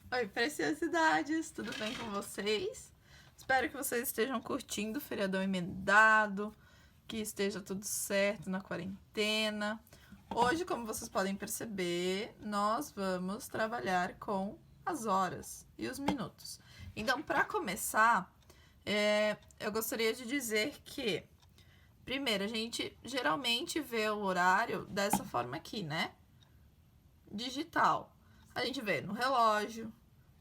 Oi, preciosidades, tudo bem com vocês? Espero que vocês estejam curtindo o feriadão emendado, que esteja tudo certo na quarentena. Hoje, como vocês podem perceber, nós vamos trabalhar com as horas e os minutos. Então, para começar, eu gostaria de dizer que, primeiro, a gente geralmente vê o horário dessa forma aqui, né? Digital. A gente vê no relógio,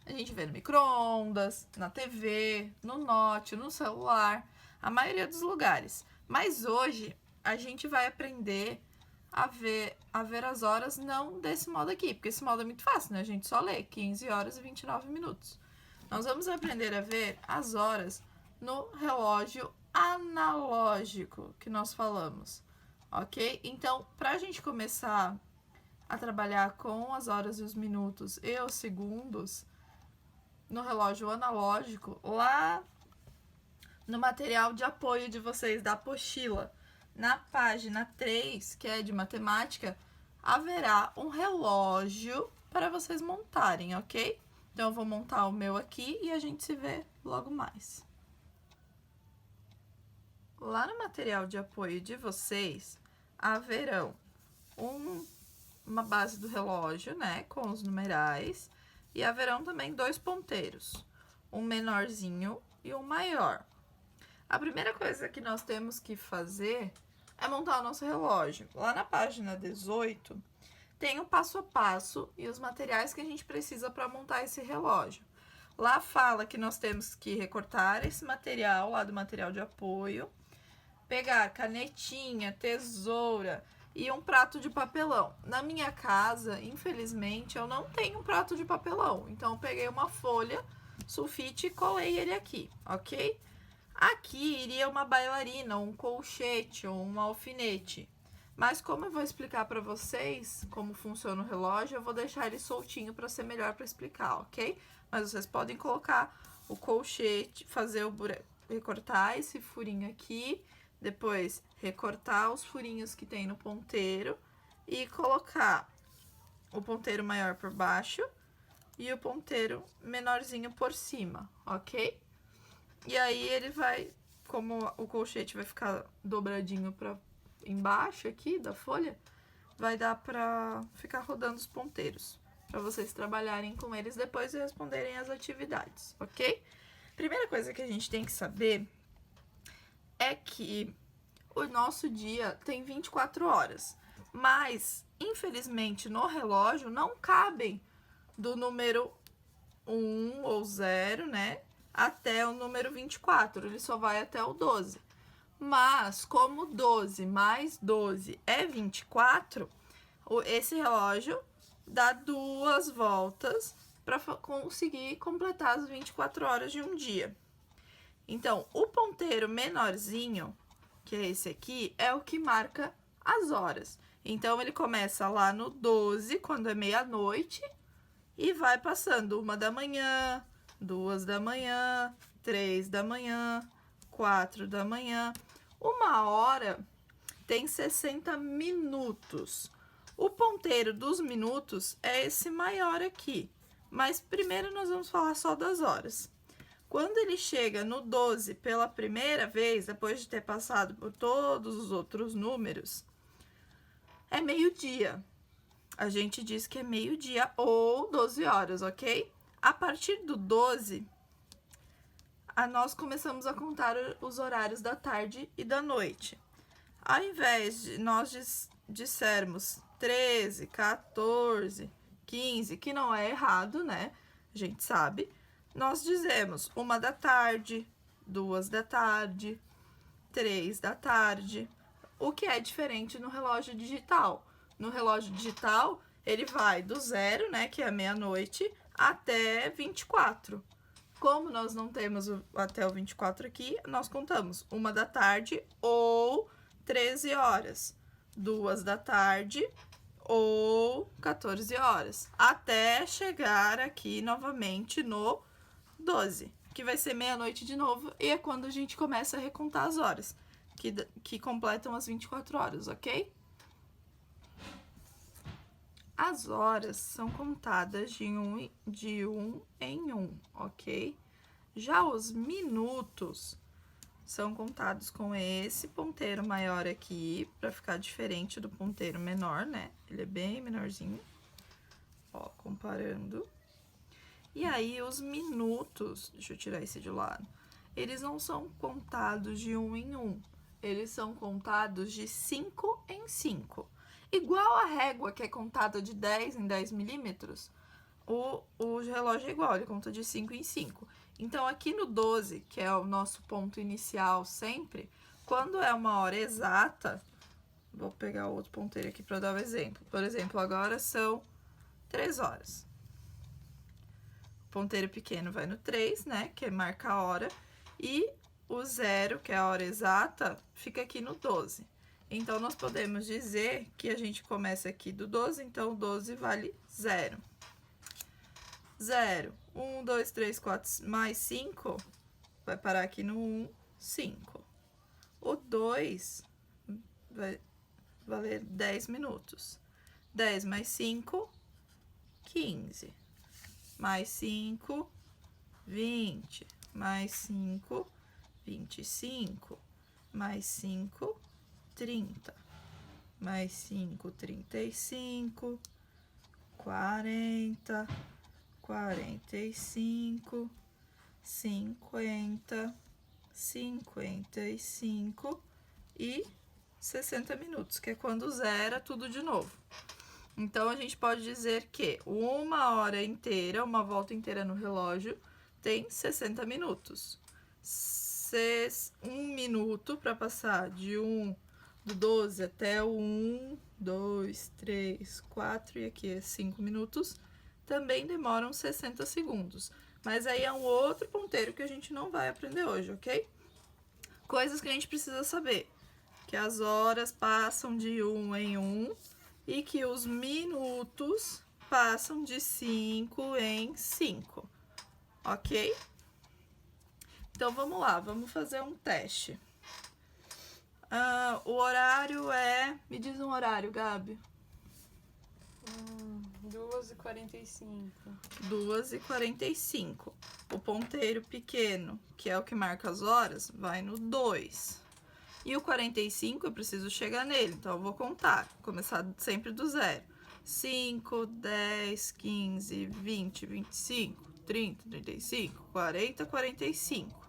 a gente vê no micro-ondas, na TV, no note, no celular, a maioria dos lugares. Mas hoje a gente vai aprender a ver as horas não desse modo aqui, porque esse modo é muito fácil, né? A gente só lê 15 horas e 29 minutos. Nós vamos aprender a ver as horas no relógio analógico que nós falamos, ok? Então, para a gente começar a trabalhar com as horas e os minutos e os segundos no relógio analógico, lá no material de apoio de vocês da apostila, na página 3, que é de matemática, haverá um relógio para vocês montarem, ok? Então eu vou montar o meu aqui e a gente se vê logo mais. Lá no material de apoio de vocês, haverão uma base do relógio, né, com os numerais, e haverão também dois ponteiros, um menorzinho e um maior. A primeira coisa que nós temos que fazer é montar o nosso relógio. Lá na página 18 tem o passo a passo e os materiais que a gente precisa para montar esse relógio. Lá fala que nós temos que recortar esse material lá do material de apoio, pegar canetinha, tesoura e um prato de papelão. Na minha casa, infelizmente, eu não tenho um prato de papelão, então eu peguei uma folha sulfite e colei ele aqui, ok? Aqui iria uma bailarina, um colchete ou um alfinete. Mas como eu vou explicar para vocês como funciona o relógio, eu vou deixar ele soltinho para ser melhor para explicar, ok? Mas vocês podem colocar o colchete, fazer o recortar esse furinho aqui, depois recortar os furinhos que tem no ponteiro e colocar o ponteiro maior por baixo e o ponteiro menorzinho por cima, ok? E aí ele vai, como o colchete vai ficar dobradinho para embaixo aqui da folha, vai dar para ficar rodando os ponteiros, para vocês trabalharem com eles depois e responderem as atividades, ok? Primeira coisa que a gente tem que saber é que o nosso dia tem 24 horas, mas infelizmente no relógio não cabem do número 1 ou 0, né, até o número 24, ele só vai até o 12. Mas como 12 mais 12 é 24, esse relógio dá 2 voltas para conseguir completar as 24 horas de um dia. Então, o ponteiro menorzinho, que é esse aqui, é o que marca as horas. Então, ele começa lá no 12, quando é meia-noite, e vai passando 1 da manhã, 2 da manhã, 3 da manhã, 4 da manhã. 1 hora tem 60 minutos. O ponteiro dos minutos é esse maior aqui, mas primeiro nós vamos falar só das horas. Quando ele chega no 12 pela primeira vez, depois de ter passado por todos os outros números, é meio-dia. A gente diz que é meio-dia ou 12 horas, ok? A partir do 12, nós começamos a contar os horários da tarde e da noite. Ao invés de nós dissermos 13, 14, 15, que não é errado, né? A gente sabe. Nós dizemos 1 da tarde, 2 da tarde, 3 da tarde, o que é diferente no relógio digital. No relógio digital, ele vai do 0, né, que é meia-noite, até 24. Como nós não temos até o 24 aqui, nós contamos 1 da tarde ou 13 horas, 2 da tarde ou 14 horas, até chegar aqui novamente no 12, que vai ser meia-noite de novo, e é quando a gente começa a recontar as horas, que completam as 24 horas, ok? As horas são contadas de um em um, ok? Já os minutos são contados com esse ponteiro maior aqui, para ficar diferente do ponteiro menor, né? Ele é bem menorzinho. Ó, comparando. E aí, os minutos, deixa eu tirar esse de lado, eles não são contados de um em um, eles são contados de 5 em 5. Igual a régua que é contada de 10 em 10 milímetros, o relógio é igual, ele conta de 5 em 5. Então, aqui no 12, que é o nosso ponto inicial sempre, quando é uma hora exata, vou pegar outro ponteiro aqui para dar o exemplo. Por exemplo, agora são 3 horas. O ponteiro pequeno vai no 3, né, que marca a hora, e o 0, que é a hora exata, fica aqui no 12. Então, nós podemos dizer que a gente começa aqui do 12, então o 12 vale 0. 0, 1, 2, 3, 4, mais 5, vai parar aqui no 1, 5. O 2 vai valer 10 minutos. 10 mais 5, 15. Mais 5, 20. Mais 5, 25. Mais 5, 30. Mais 5, 35. 40. 45, 50, 55 e 60 minutos, que é quando zera tudo de novo. Então, a gente pode dizer que uma hora inteira, uma volta inteira no relógio, tem 60 minutos. Um minuto para passar do 12 até o 1, 2, 3, 4 e aqui é 5 minutos, também demoram 60 segundos. Mas aí é um outro ponteiro que a gente não vai aprender hoje, ok? Coisas que a gente precisa saber. Que as horas passam de 1 em 1 e que os minutos passam de 5 em 5, ok? Então, vamos lá, vamos fazer um teste. O horário é... Me diz um horário, Gabi. 2h45. 2h45. O ponteiro pequeno, que é o que marca as horas, vai no 2. E o 45 eu preciso chegar nele, então eu vou contar. Começar sempre do 0. 5, 10, 15, 20, 25, 30, 35, 40, 45.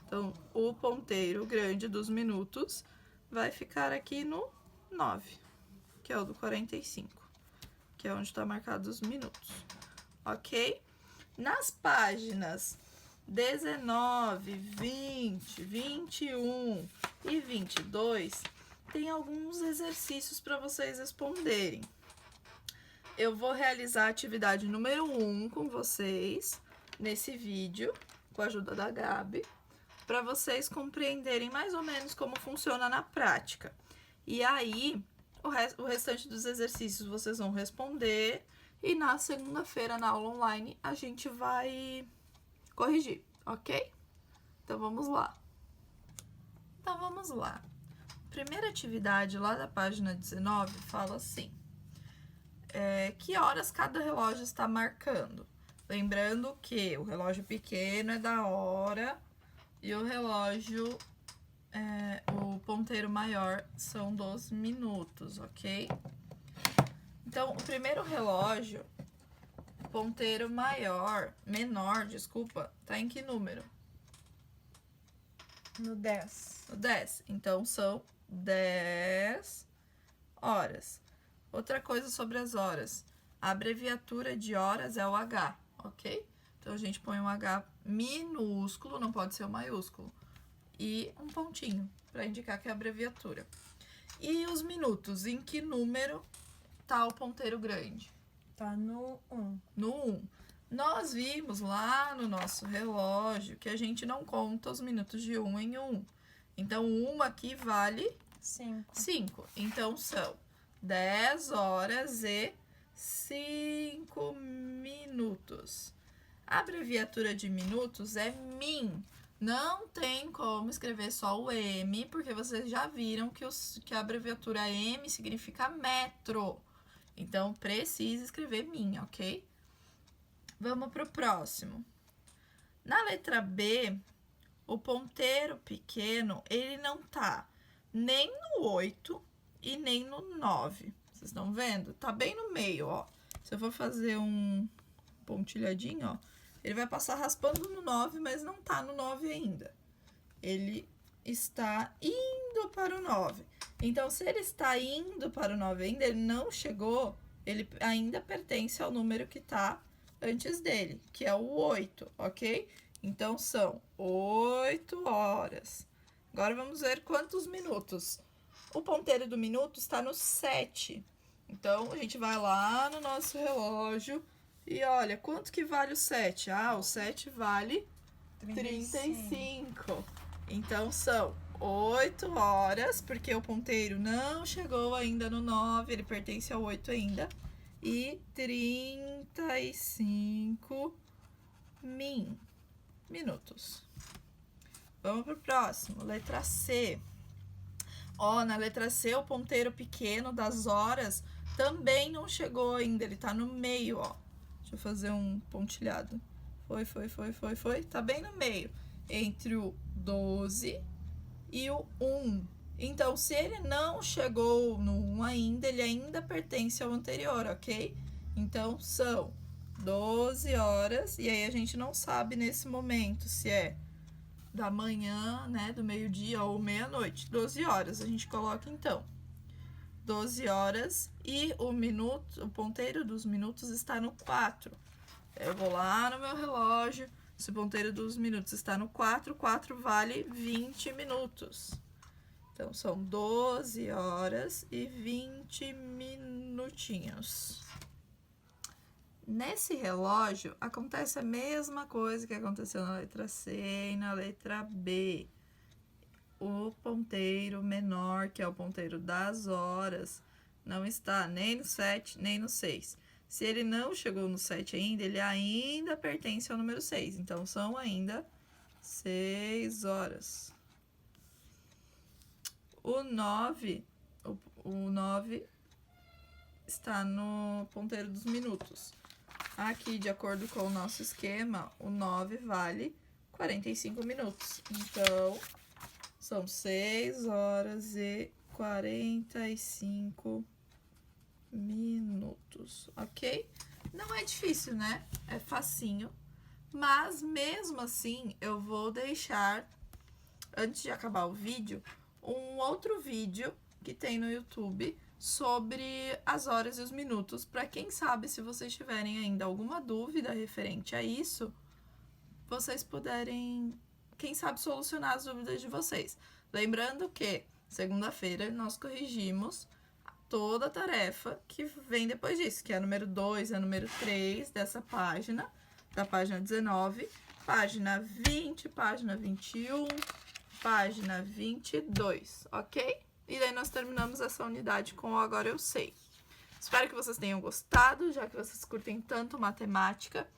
Então, o ponteiro grande dos minutos vai ficar aqui no 9, que é o do 45. Que é onde está marcado os minutos, ok? Nas páginas 19, 20, 21 e 22, tem alguns exercícios para vocês responderem. Eu vou realizar a atividade número 1 com vocês nesse vídeo, com a ajuda da Gabi, para vocês compreenderem mais ou menos como funciona na prática. E aí, o restante dos exercícios vocês vão responder e na segunda-feira, na aula online, a gente vai corrigir, ok? Então, vamos lá. Primeira atividade lá da página 19 fala assim: que horas cada relógio está marcando? Lembrando que o relógio pequeno é da hora e o relógio... o ponteiro maior são dos minutos, ok? Então, o primeiro relógio, ponteiro menor, tá em que número? No 10. No 10. Então, são 10 horas. Outra coisa sobre as horas. A abreviatura de horas é o H, ok? Então, a gente põe um H minúsculo, não pode ser o maiúsculo. E um pontinho, para indicar que é a abreviatura. E os minutos, em que número tá o ponteiro grande? Tá no 1. No 1. Nós vimos lá no nosso relógio que a gente não conta os minutos de 1 em 1. Então, 1 aqui vale 5. Então, são 10 horas e 5 minutos. A abreviatura de minutos é min. Não tem como escrever só o M, porque vocês já viram que a abreviatura M significa metro. Então, precisa escrever min, ok? Vamos pro próximo. Na letra B, o ponteiro pequeno, ele não tá nem no 8 e nem no 9. Vocês estão vendo? Tá bem no meio, ó. Se eu for fazer um pontilhadinho, ó, ele vai passar raspando no 9, mas não tá no 9 ainda. Ele está indo para o 9. Então, se ele está indo para o 9 ainda, ele não chegou, ele ainda pertence ao número que tá antes dele, que é o 8, ok? Então, são 8 horas. Agora, vamos ver quantos minutos. O ponteiro do minuto está no 7. Então, a gente vai lá no nosso relógio e olha, quanto que vale o 7? Ah, o 7 vale 35. Então, são 8 horas, porque o ponteiro não chegou ainda no 9, ele pertence ao 8 ainda. E 35 minutos. Vamos pro próximo, letra C. Ó, na letra C, o ponteiro pequeno das horas também não chegou ainda, ele tá no meio, ó. Deixa eu fazer um pontilhado. Foi. Tá bem no meio, entre o 12 e o 1. Então, se ele não chegou no 1 ainda, ele ainda pertence ao anterior, ok? Então, são 12 horas, e aí a gente não sabe nesse momento se é da manhã, né, do meio-dia ou meia-noite. 12 horas, a gente coloca então 12 horas e o ponteiro dos minutos está no 4. Eu vou lá no meu relógio, se o ponteiro dos minutos está no 4, 4 vale 20 minutos. Então, são 12 horas e 20 minutinhos. Nesse relógio, acontece a mesma coisa que aconteceu na letra C e na letra B. O ponteiro menor, que é o ponteiro das horas, não está nem no 7, nem no 6. Se ele não chegou no 7 ainda, ele ainda pertence ao número 6. Então, são ainda 6 horas. O 9 está no ponteiro dos minutos. Aqui, de acordo com o nosso esquema, o 9 vale 45 minutos. Então, são 6 horas e 45 minutos, ok? Não é difícil, né? É facinho. Mas, mesmo assim, eu vou deixar, antes de acabar o vídeo, um outro vídeo que tem no YouTube sobre as horas e os minutos, para quem sabe, se vocês tiverem ainda alguma dúvida referente a isso, vocês puderem, quem sabe, solucionar as dúvidas de vocês. Lembrando que segunda-feira nós corrigimos toda a tarefa que vem depois disso, que é a número 2, a número 3 dessa página, da página 19, página 20, página 21, página 22, ok? E daí nós terminamos essa unidade com o Agora Eu Sei. Espero que vocês tenham gostado, já que vocês curtem tanto matemática.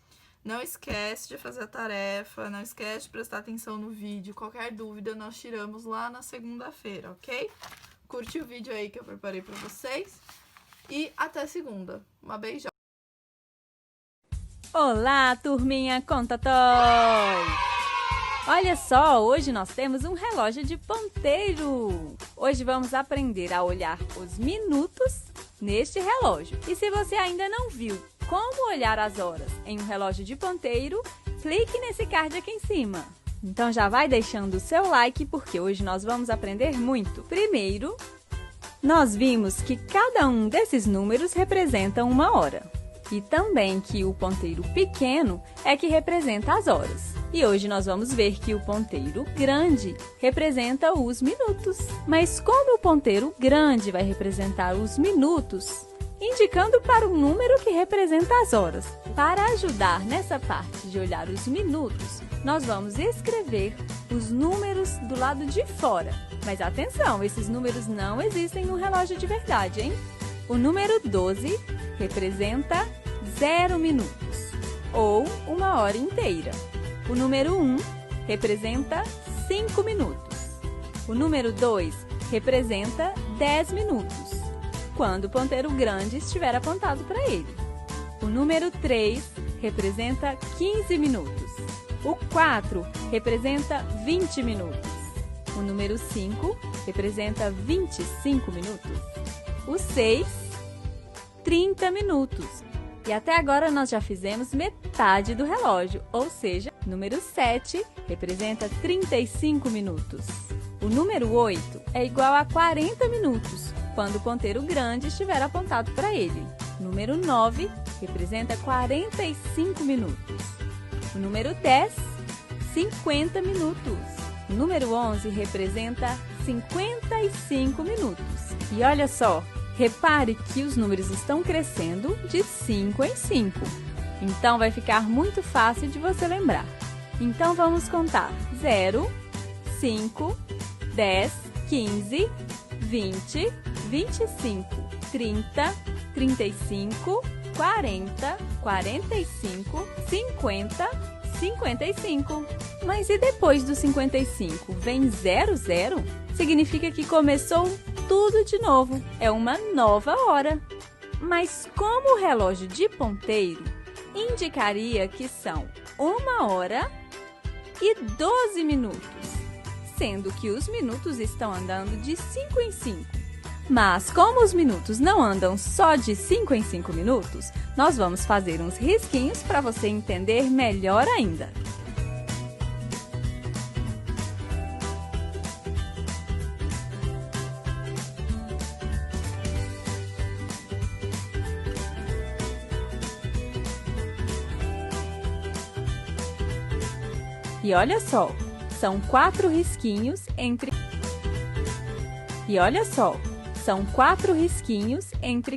Não esquece de fazer a tarefa, não esquece de prestar atenção no vídeo. Qualquer dúvida nós tiramos lá na segunda-feira, ok? Curte o vídeo aí que eu preparei para vocês. E até segunda. Uma beijão. Olá, turminha Conta Toy! Olha só, hoje nós temos um relógio de ponteiro. Hoje vamos aprender a olhar os minutos neste relógio. E se você ainda não viu como olhar as horas em um relógio de ponteiro, clique nesse card aqui em cima. Então já vai deixando o seu like, porque hoje nós vamos aprender muito. Primeiro, nós vimos que cada um desses números representa uma hora. E também que o ponteiro pequeno é que representa as horas. E hoje nós vamos ver que o ponteiro grande representa os minutos. Mas como o ponteiro grande vai representar os minutos, indicando para o número que representa as horas. Para ajudar nessa parte de olhar os minutos, nós vamos escrever os números do lado de fora. Mas atenção, esses números não existem no relógio de verdade, hein? O número 12 representa 0 minutos, ou uma hora inteira. O número 1 representa 5 minutos. O número 2 representa 10 minutos. quando o ponteiro grande estiver apontado para ele. O número 3 representa 15 minutos. O 4 representa 20 minutos. O número 5 representa 25 minutos. O 6, 30 minutos. E até agora nós já fizemos metade do relógio, ou seja, o número 7 representa 35 minutos. O número 8 é igual a 40 minutos, quando o ponteiro grande estiver apontado para ele. O número 9 representa 45 minutos. O número 10, 50 minutos. O número 11 representa 55 minutos. E olha só, repare que os números estão crescendo de 5 em 5. Então, vai ficar muito fácil de você lembrar. Então, vamos contar 0, 5, 10, 15, 20, 25, 30, 35, 40, 45, 50, 55. Mas e depois do 55? Vem 00? Significa que começou tudo de novo. É uma nova hora. Mas como o relógio de ponteiro indicaria que são 1 hora e 12 minutos, sendo que os minutos estão andando de 5 em 5. Mas como os minutos não andam só de 5 em 5 minutos, nós vamos fazer uns risquinhos para você entender melhor ainda. E olha só, são 4 risquinhos entre...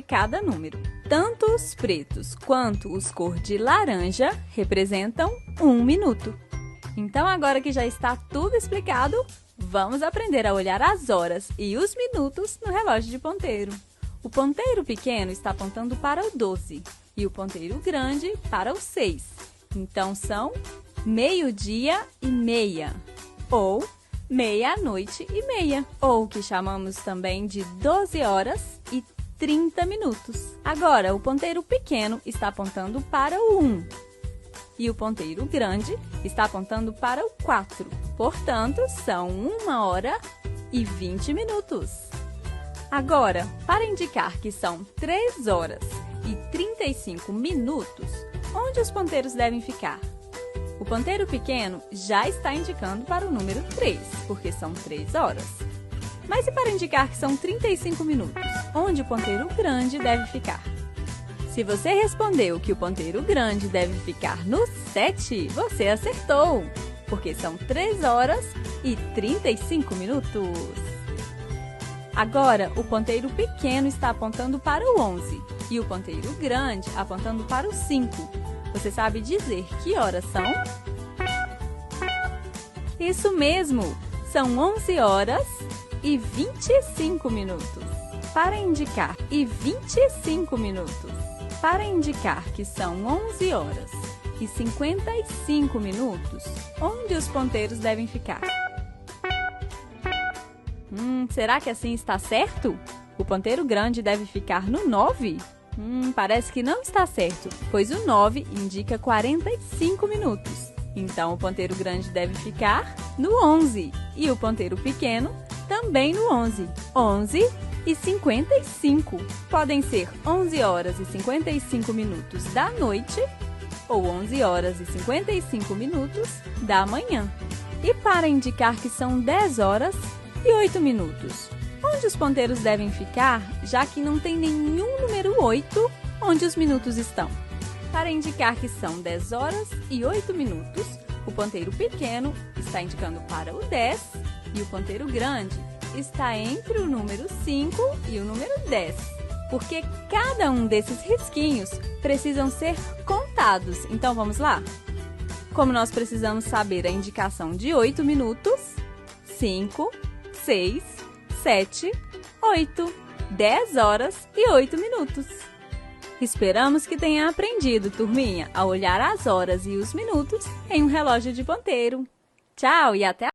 cada número. Tanto os pretos quanto os cor de laranja representam 1 minuto. Então, agora que já está tudo explicado, vamos aprender a olhar as horas e os minutos no relógio de ponteiro. O ponteiro pequeno está apontando para o 12 e o ponteiro grande para o 6. Então, são 12:30 ou 00:30, ou que chamamos também de 12h30. Agora, o ponteiro pequeno está apontando para o 1 e o ponteiro grande está apontando para o 4. Portanto, são 1h20. Agora, para indicar que são 3h35, onde os ponteiros devem ficar? O ponteiro pequeno já está indicando para o número 3, porque são 3 horas. Mas e para indicar que são 35 minutos? Onde o ponteiro grande deve ficar? Se você respondeu que o ponteiro grande deve ficar no 7, você acertou, porque são 3h35. Agora, o ponteiro pequeno está apontando para o 11 e o ponteiro grande apontando para o 5. Você sabe dizer que horas são? Isso mesmo! São 11h25. Para indicar que são 11h55, onde os ponteiros devem ficar? Será que assim está certo? O ponteiro grande deve ficar no 9? Parece que não está certo, pois o 9 indica 45 minutos. Então, o ponteiro grande deve ficar no 11 e o ponteiro pequeno também no 11. 11h55. Podem ser 11h55 da noite ou 11h55 da manhã. E para indicar que são 10h08, onde os ponteiros devem ficar, já que não tem nenhum número 8 onde os minutos estão? Para indicar que são 10h08, o ponteiro pequeno está indicando para o 10 e o ponteiro grande está entre o número 5 e o número 10, porque cada um desses risquinhos precisam ser contados. Então, vamos lá? Como nós precisamos saber a indicação de 8 minutos, 5, 6, 7, 8, 10h08. Esperamos que tenha aprendido, turminha, a olhar as horas e os minutos em um relógio de ponteiro. Tchau e até a